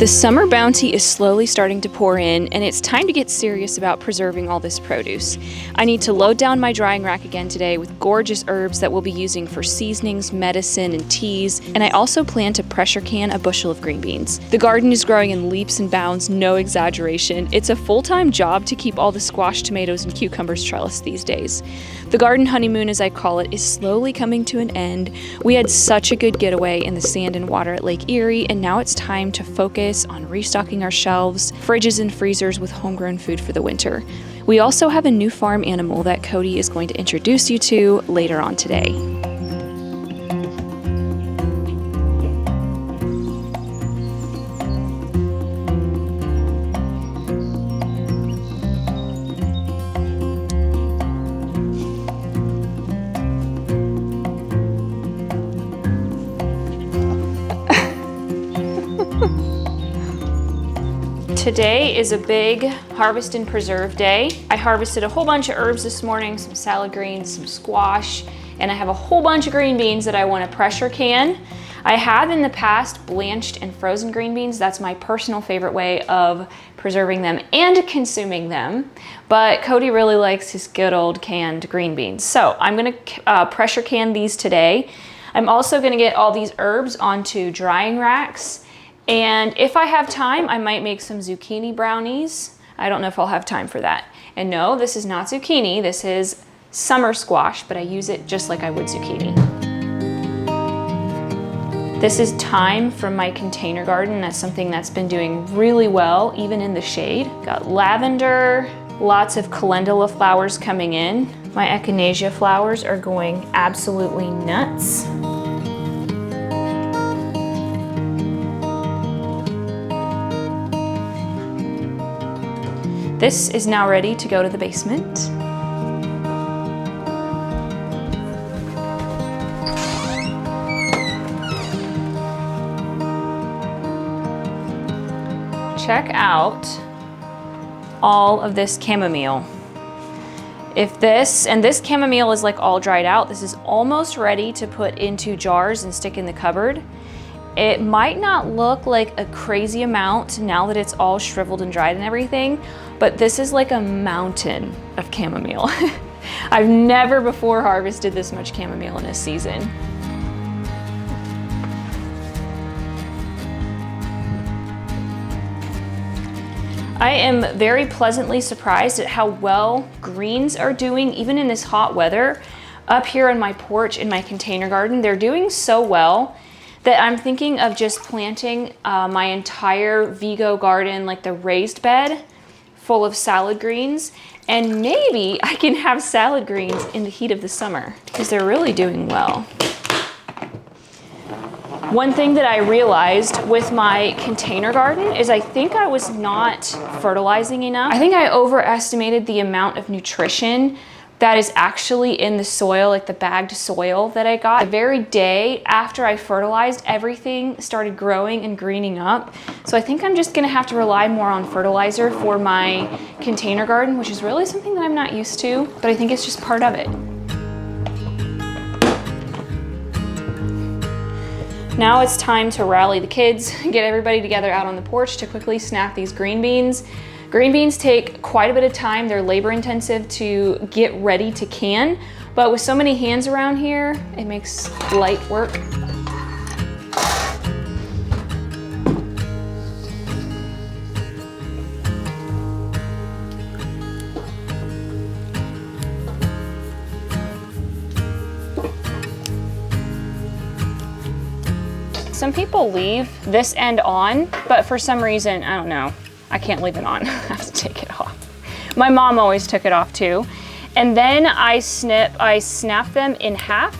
The summer bounty is slowly starting to pour in, and it's time to get serious about preserving all this produce. I need to load down my drying rack again today with gorgeous herbs that we'll be using for seasonings, medicine, and teas, and I also plan to pressure can a bushel of green beans. The garden is growing in leaps and bounds, no exaggeration. It's a full-time job to keep all the squash, tomatoes, and cucumbers trellised these days. The garden honeymoon, as I call it, is slowly coming to an end. We had such a good getaway in the sand and water at Lake Erie, and now it's time to focus on restocking our shelves, fridges, and freezers with homegrown food for the winter. We also have a new farm animal that Cody is going to introduce you to later on today. Today is a big harvest and preserve day. I harvested a whole bunch of herbs this morning, some salad greens, some squash, and I have a whole bunch of green beans that I want to pressure can. I have in the past blanched and frozen green beans. That's my personal favorite way of preserving them and consuming them. But Cody really likes his good old canned green beans. So I'm going to pressure can these today. I'm also going to get all these herbs onto drying racks. And if I have time, I might make some zucchini brownies. I don't know if I'll have time for that. And no, this is not zucchini. This is summer squash, but I use it just like I would zucchini. This is thyme from my container garden. That's something that's been doing really well, even in the shade. Got lavender, lots of calendula flowers coming in. My echinacea flowers are going absolutely nuts. This is now ready to go to the basement. Check out all of this chamomile. This chamomile is like all dried out. This is almost ready to put into jars and stick in the cupboard. It might not look like a crazy amount now that it's all shriveled and dried and everything, but this is like a mountain of chamomile. I've never before harvested this much chamomile in a season. I am very pleasantly surprised at how well greens are doing even in this hot weather. Up here on my porch in my container garden, they're doing so well that I'm thinking of just planting my entire Vigo garden, like the raised bed, full of salad greens. And maybe I can have salad greens in the heat of the summer because they're really doing well. One thing that I realized with my container garden is I think I was not fertilizing enough. I think I overestimated the amount of nutrition that is actually in the soil, like the bagged soil that I got. The very day after I fertilized, everything started growing and greening up. So I think I'm just gonna have to rely more on fertilizer for my container garden, which is really something that I'm not used to, but I think it's just part of it. Now it's time to rally the kids, get everybody together out on the porch to quickly snap these green beans. Green beans take quite a bit of time. They're labor intensive to get ready to can, but with so many hands around here, it makes light work. Some people leave this end on, but for some reason, I don't know, I can't leave it on. I have to take it off. My mom always took it off too. And then I snap them in half,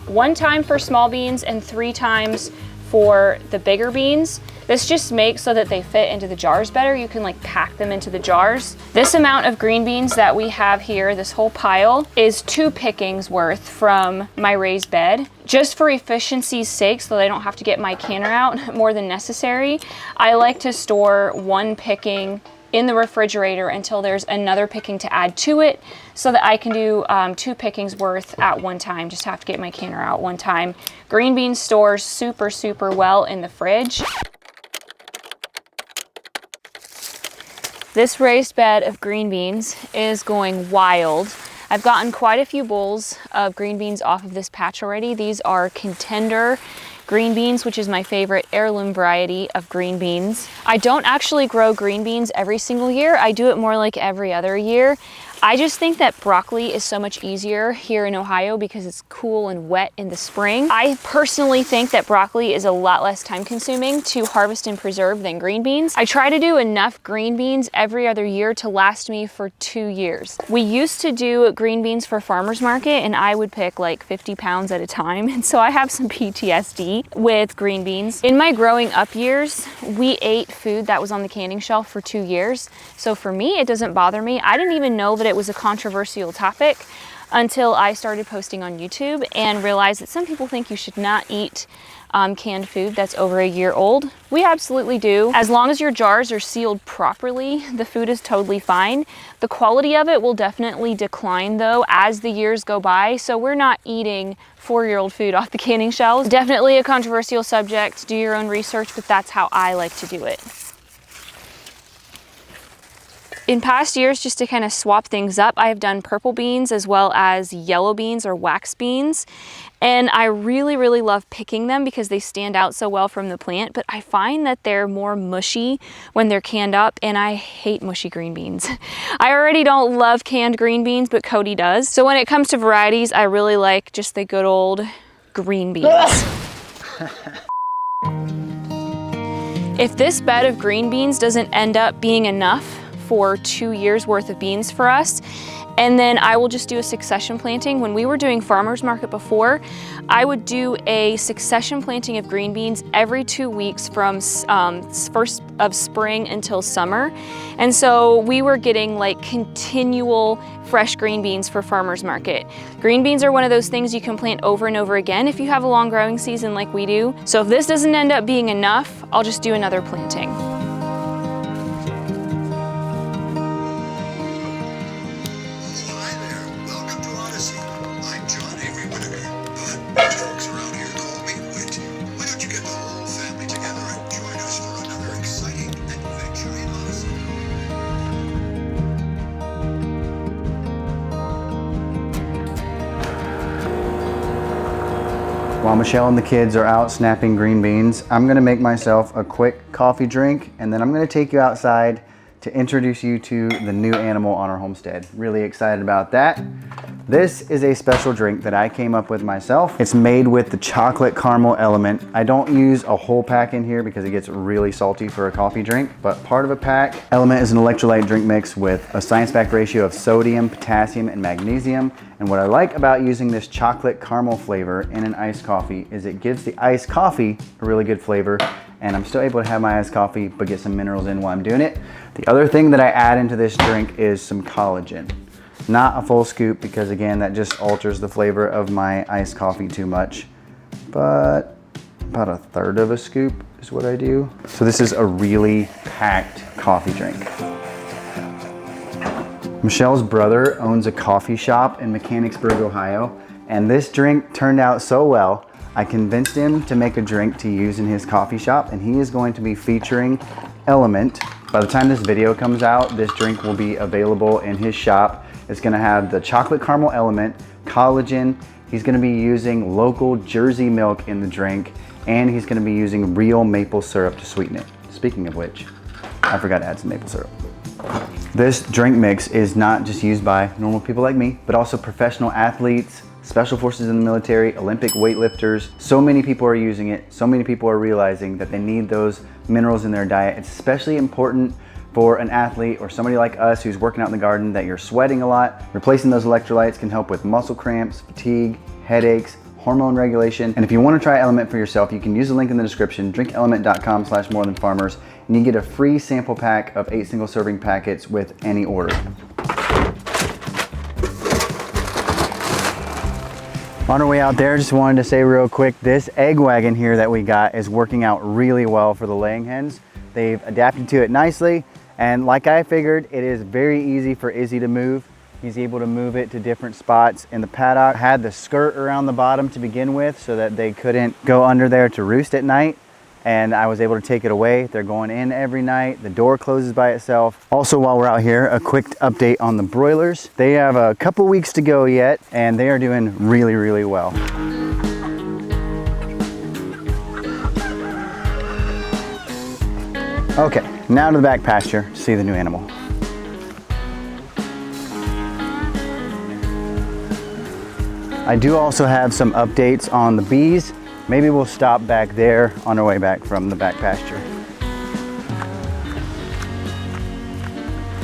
1 time for small beans and 3 times for the bigger beans. This just makes so that they fit into the jars better. You can like pack them into the jars. This amount of green beans that we have here, this whole pile, is 2 pickings worth from my raised bed. Just for efficiency's sake, so that I don't have to get my canner out more than necessary, I like to store 1 picking in the refrigerator until there's another picking to add to it, so that I can do 2 pickings worth at one time. Just have to get my canner out one time. Green bean stores super, super well in the fridge. This raised bed of green beans is going wild. I've gotten quite a few bowls of green beans off of this patch already. These are Contender green beans, which is my favorite heirloom variety of green beans. I don't actually grow green beans every single year. I do it more like every other year. I just think that broccoli is so much easier here in Ohio because it's cool and wet in the spring. I personally think that broccoli is a lot less time consuming to harvest and preserve than green beans. I try to do enough green beans every other year to last me for 2 years. We used to do green beans for farmers market and I would pick like 50 pounds at a time. And so I have some PTSD with green beans. In my growing up years, we ate food that was on the canning shelf for 2 years. So for me, it doesn't bother me. I didn't even know that it was a controversial topic until I started posting on YouTube and realized that some people think you should not eat canned food that's over a year old. We absolutely do. As long as your jars are sealed properly, the food is totally fine. The quality of it will definitely decline though as the years go by, so we're not eating 4-year-old food off the canning shelves. Definitely a controversial subject. Do your own research, but that's how I like to do it. In past years, just to kind of swap things up, I have done purple beans as well as yellow beans or wax beans. And I really, really love picking them because they stand out so well from the plant, but I find that they're more mushy when they're canned up, and I hate mushy green beans. I already don't love canned green beans, but Cody does. So when it comes to varieties, I really like just the good old green beans. If this bed of green beans doesn't end up being enough for 2 years worth of beans for us, and then I will just do a succession planting. When we were doing farmers market before, I would do a succession planting of green beans every 2 weeks from first of spring until summer. And so we were getting like continual fresh green beans for farmers market. Green beans are one of those things you can plant over and over again if you have a long growing season like we do. So if this doesn't end up being enough, I'll just do another planting. While Michelle and the kids are out snapping green beans, I'm gonna make myself a quick coffee drink, and then I'm gonna take you outside to introduce you to the new animal on our homestead. Really excited about that. This is a special drink that I came up with myself. It's made with the chocolate caramel element. I don't use a whole pack in here because it gets really salty for a coffee drink, but part of a pack. Element is an electrolyte drink mix with a science-backed ratio of sodium, potassium, and magnesium. And what I like about using this chocolate caramel flavor in an iced coffee is it gives the iced coffee a really good flavor, and I'm still able to have my iced coffee but get some minerals in while I'm doing it. The other thing that I add into this drink is some collagen. Not a full scoop because again, that just alters the flavor of my iced coffee too much, but about 1/3 of a scoop is what I do. So this is a really packed coffee drink. Michelle's brother owns a coffee shop in Mechanicsburg, Ohio, and this drink turned out so well, I convinced him to make a drink to use in his coffee shop, and he is going to be featuring Element. By the time this video comes out, this drink will be available in his shop. It's gonna have the chocolate caramel element, collagen. He's gonna be using local Jersey milk in the drink, and he's gonna be using real maple syrup to sweeten it. Speaking of which, I forgot to add some maple syrup. This drink mix is not just used by normal people like me, but also professional athletes, special forces in the military, Olympic weightlifters. So many people are using it. So many people are realizing that they need those minerals in their diet. It's especially important for an athlete or somebody like us who's working out in the garden that you're sweating a lot. Replacing those electrolytes can help with muscle cramps, fatigue, headaches, hormone regulation. And if you want to try Element for yourself, you can use the link in the description, drinkelement.com/morethanfarmers, and you get a free sample pack of 8 single serving packets with any order. On our way out there, just wanted to say real quick, this egg wagon here that we got is working out really well for the laying hens. They've adapted to it nicely, and like I figured, it is very easy for Izzy to move. He's able to move it to different spots in the paddock. Had the skirt around the bottom to begin with so that they couldn't go under there to roost at night. and I was able to take it away. They're going in every night. The door closes by itself. Also, while we're out here, a quick update on the broilers. They have a couple weeks to go yet, and they are doing really, really well. Okay, now to the back pasture to see the new animal. I do also have some updates on the bees. Maybe we'll stop back there on our way back from the back pasture.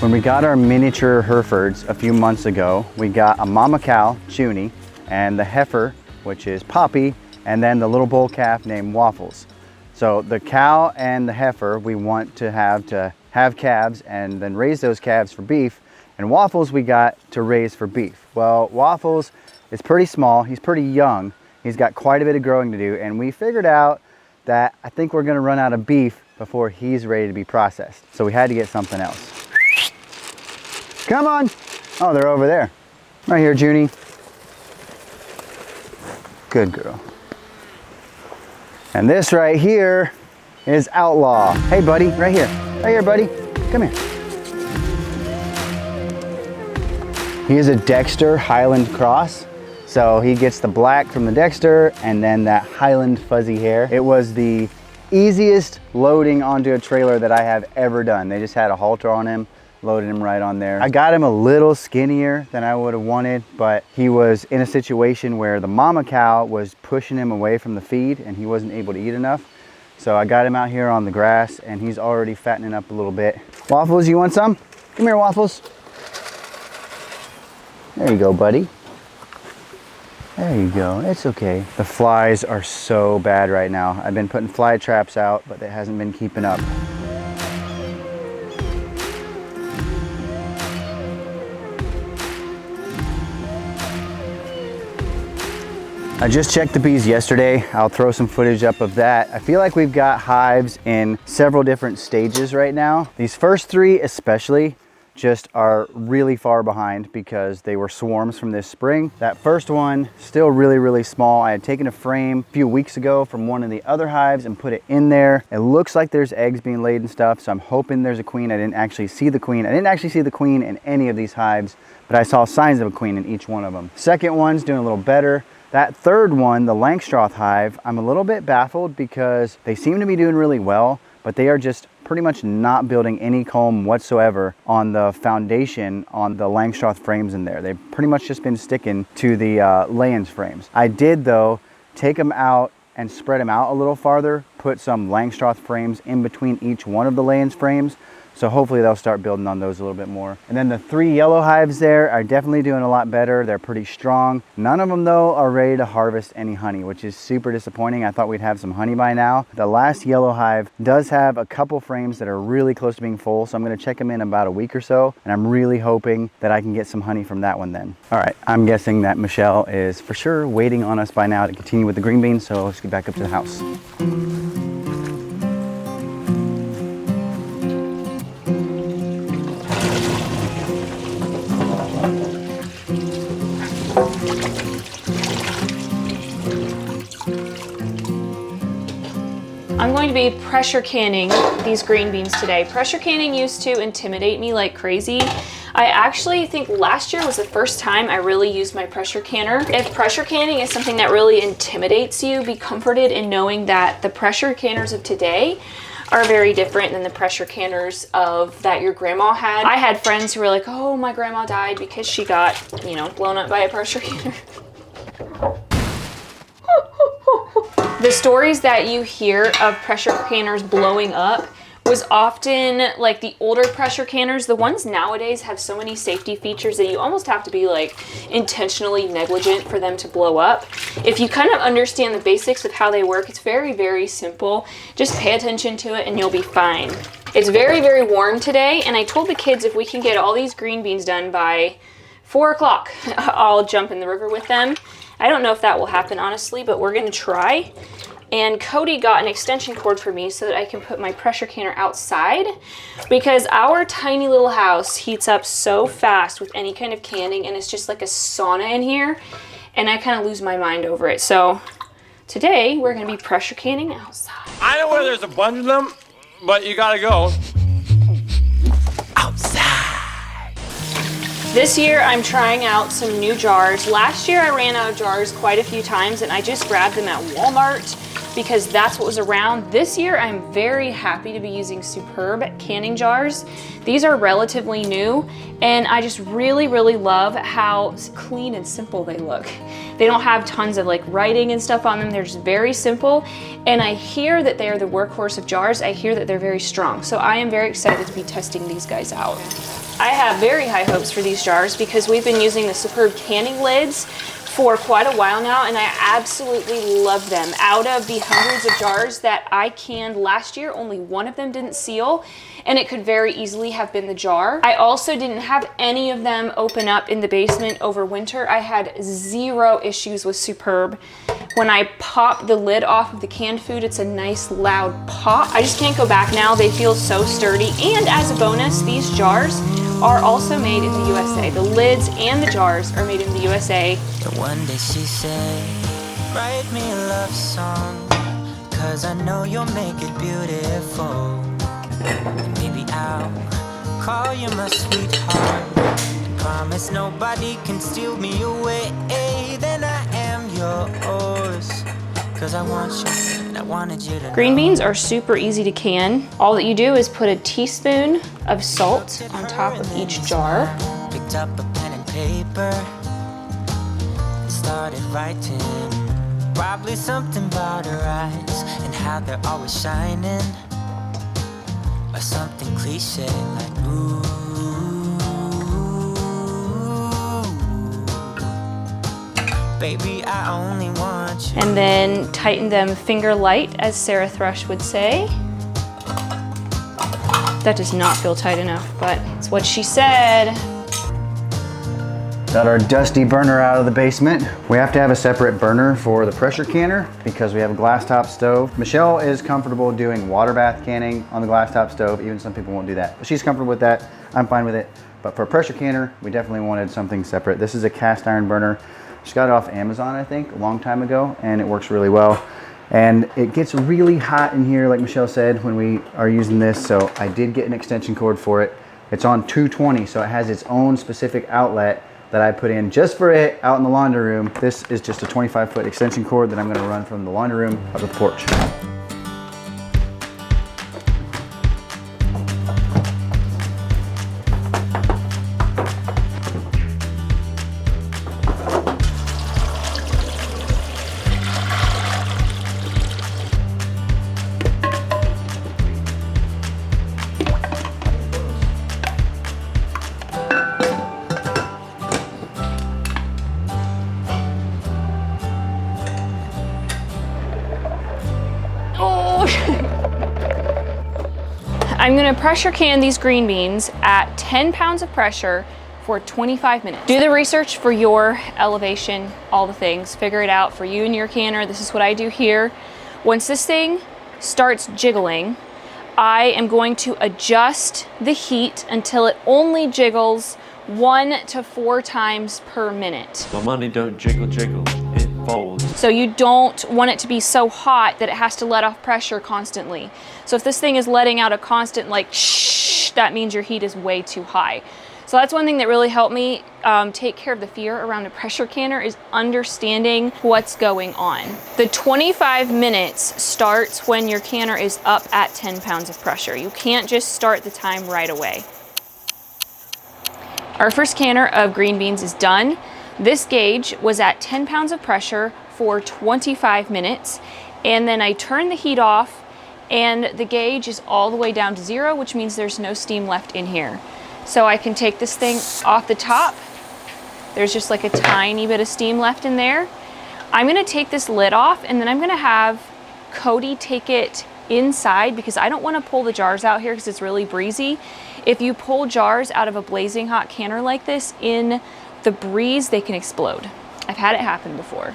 When we got our miniature Herefords a few months ago, we got a mama cow, Junie, and the heifer, which is Poppy, and then the little bull calf named Waffles. So the cow and the heifer we want to have calves and then raise those calves for beef, and Waffles we got to raise for beef. Well, Waffles is pretty small, he's pretty young, he's got quite a bit of growing to do, and we figured out that I think we're gonna run out of beef before he's ready to be processed. So we had to get something else. Come on! Oh, they're over there. Right here, Junie. Good girl. And this right here is Outlaw. Hey buddy, right here. Right here, buddy. Come here. He is a Dexter Highland cross. So he gets the black from the Dexter and then that Highland fuzzy hair. It was the easiest loading onto a trailer that I have ever done. They just had a halter on him, loaded him right on there. I got him a little skinnier than I would have wanted, but he was in a situation where the mama cow was pushing him away from the feed and he wasn't able to eat enough. So I got him out here on the grass and he's already fattening up a little bit. Waffles, you want some? Come here, Waffles. There you go, buddy. There you go, it's okay. The flies are so bad right now. I've been putting fly traps out, but it hasn't been keeping up. I just checked the bees yesterday. I'll throw some footage up of that. I feel like we've got hives in several different stages right now. These first three especially just are really far behind because they were swarms from this spring. That first one, still really, really small. I had taken a frame a few weeks ago from one of the other hives and put it in there. It looks like there's eggs being laid and stuff, so I'm hoping there's a queen. I didn't actually see the queen. I didn't actually see the queen in any of these hives, but I saw signs of a queen in each one of them. Second one's doing a little better. That third one, the Langstroth hive, I'm a little bit baffled because they seem to be doing really well, but they are just pretty much not building any comb whatsoever on the foundation on the Langstroth frames in there. They've pretty much just been sticking to the lay-ins frames. I did though take them out and spread them out a little farther, put some Langstroth frames in between each one of the lay-ins frames. So hopefully they'll start building on those a little bit more. And then the three yellow hives there are definitely doing a lot better. They're pretty strong. None of them though are ready to harvest any honey, which is super disappointing. I thought we'd have some honey by now. The last yellow hive does have a couple frames that are really close to being full. So I'm gonna check them in about a week or so. And I'm really hoping that I can get some honey from that one then. All right, I'm guessing that Michelle is for sure waiting on us by now to continue with the green beans. So let's get back up to the house. I'm going to be pressure canning these green beans today. Pressure canning used to intimidate me like crazy. I actually think last year was the first time I really used my pressure canner. If pressure canning is something that really intimidates you, be comforted in knowing that the pressure canners of today are very different than the pressure canners of that your grandma had. I had friends who were like, oh, my grandma died because she got, you know, blown up by a pressure canner. The stories that you hear of pressure canners blowing up was often like the older pressure canners. The ones nowadays have so many safety features that you almost have to be like intentionally negligent for them to blow up. If you kind of understand the basics of how they work, it's very, very simple. Just pay attention to it and you'll be fine. It's very, very warm today, and I told the kids if we can get all these green beans done by 4 o'clock, I'll jump in the river with them. I don't know if that will happen, honestly, but we're gonna try. And Cody got an extension cord for me so that I can put my pressure canner outside, because our tiny little house heats up so fast with any kind of canning, and it's just like a sauna in here, and I kind of lose my mind over it. So today we're gonna be pressure canning outside. I know where there's a bunch of them, but you gotta go outside. This year I'm trying out some new jars. Last year I ran out of jars quite a few times and I just grabbed them at Walmart because that's what was around. This year I'm very happy to be using Superb canning jars. These are relatively new and I just really love how clean and simple they look. They don't have tons of like writing and stuff on them. They're just very simple. And I hear that they are the workhorse of jars. I hear that they're very strong. So I am very excited to be testing these guys out. I have very high hopes for these jars because we've been using the Superb canning lids for quite a while now and I absolutely love them. Out of the hundreds of jars that I canned last year, only one of them didn't seal and it could very easily have been the jar. I also didn't have any of them open up in the basement over winter. I had zero issues with Superb. When I pop the lid off of the canned food, it's a nice loud pop. I just can't go back now. They feel so sturdy. And as a bonus, these jars are also made in the USA. The lids and the jars are made in the USA. But one day she said, write me a love song, 'cause I know you'll make it beautiful. And maybe I'll call you my sweetheart and promise nobody can steal me away. Then I am yours, 'cause I want you and I wanted you to know. Green beans are super easy to can. All that you do is put a teaspoon of salt on top of each jar. Picked up a pen and paper, started writing. Probably something about her eyes and how they're always shining. Or something cliche like ooh. Baby, I only want you. And then tighten them finger light, as Sarah Thrush would say. That does not feel tight enough, but it's what she said. Got our dusty burner out of the basement. We have to have a separate burner for the pressure canner because we have a glass top stove. Michelle is comfortable doing water bath canning on the glass top stove. Even some people won't do that, but she's comfortable with that. I'm fine with it. But for a pressure canner, we definitely wanted something separate. This is a cast iron burner. Just got it off Amazon, I think, a long time ago, and it works really well. And it gets really hot in here, like Michelle said, when we are using this. So I did get an extension cord for it. It's on 220, so it has its own specific outlet that I put in just for it out in the laundry room. This is just a 25-foot extension cord that I'm gonna run from the laundry room up to the porch. I'm gonna pressure can these green beans at 10 pounds of pressure for 25 minutes. Do the research for your elevation, all the things, figure it out for you and your canner. This is what I do here. Once this thing starts jiggling, I am going to adjust the heat until it only jiggles 1 to 4 times per minute. My money don't jiggle, it folds. So you don't want it to be so hot that it has to let off pressure constantly. So if this thing is letting out a constant like shh, that means your heat is way too high. So that's one thing that really helped me take care of the fear around a pressure canner is understanding what's going on. The 25 minutes starts when your canner is up at 10 pounds of pressure. You can't just start the time right away. Our first canner of green beans is done. This gauge was at 10 pounds of pressure for 25 minutes. And then I turn the heat off and the gauge is all the way down to 0, which means there's no steam left in here. So I can take this thing off the top. There's just like a tiny bit of steam left in there. I'm gonna take this lid off and then I'm gonna have Cody take it inside because I don't wanna pull the jars out here because it's really breezy. If you pull jars out of a blazing hot canner like this in the breeze, they can explode. I've had it happen before.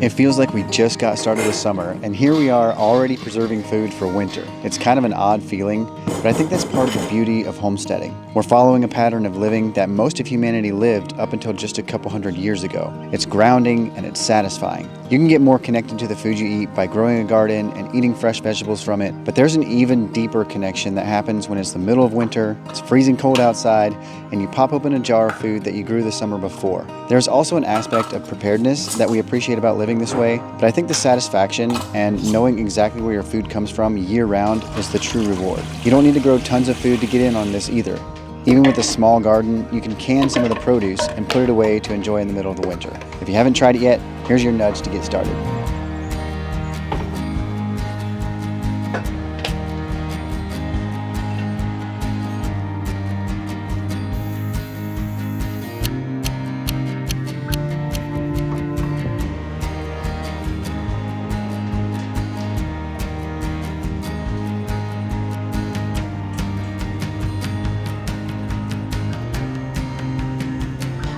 It feels like we just got started with summer, and here we are already preserving food for winter. It's kind of an odd feeling, but I think that's part of the beauty of homesteading. We're following a pattern of living that most of humanity lived up until just a couple hundred years ago. It's grounding and it's satisfying. You can get more connected to the food you eat by growing a garden and eating fresh vegetables from it, but there's an even deeper connection that happens when it's the middle of winter, it's freezing cold outside, and you pop open a jar of food that you grew the summer before. There's also an aspect of preparedness that we appreciate about living this way, but I think the satisfaction and knowing exactly where your food comes from year-round is the true reward. You don't need to grow tons of food to get in on this either. Even with a small garden, you can some of the produce and put it away to enjoy in the middle of the winter. If you haven't tried it yet, here's your nudge to get started.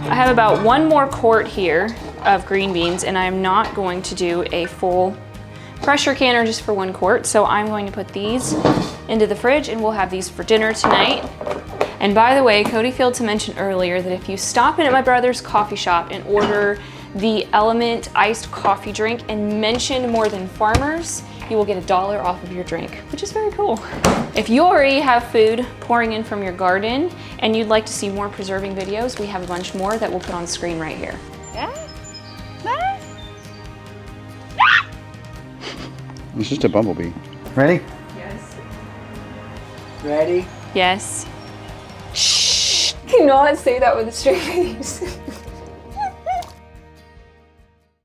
I have about one more quart here of green beans, and I'm not going to do a full pressure canner just for 1 quart. So I'm going to put these into the fridge and we'll have these for dinner tonight. And by the way, Cody failed to mention earlier that if you stop in at my brother's coffee shop and order the Element iced coffee drink and mention More Than Farmers, you will get $1 off of your drink, which is very cool. If you already have food pouring in from your garden and you'd like to see more preserving videos, we have a bunch more that we'll put on screen right here. It's just a bumblebee. Ready? Yes. Ready? Yes. Shh, do not say that with a straight face.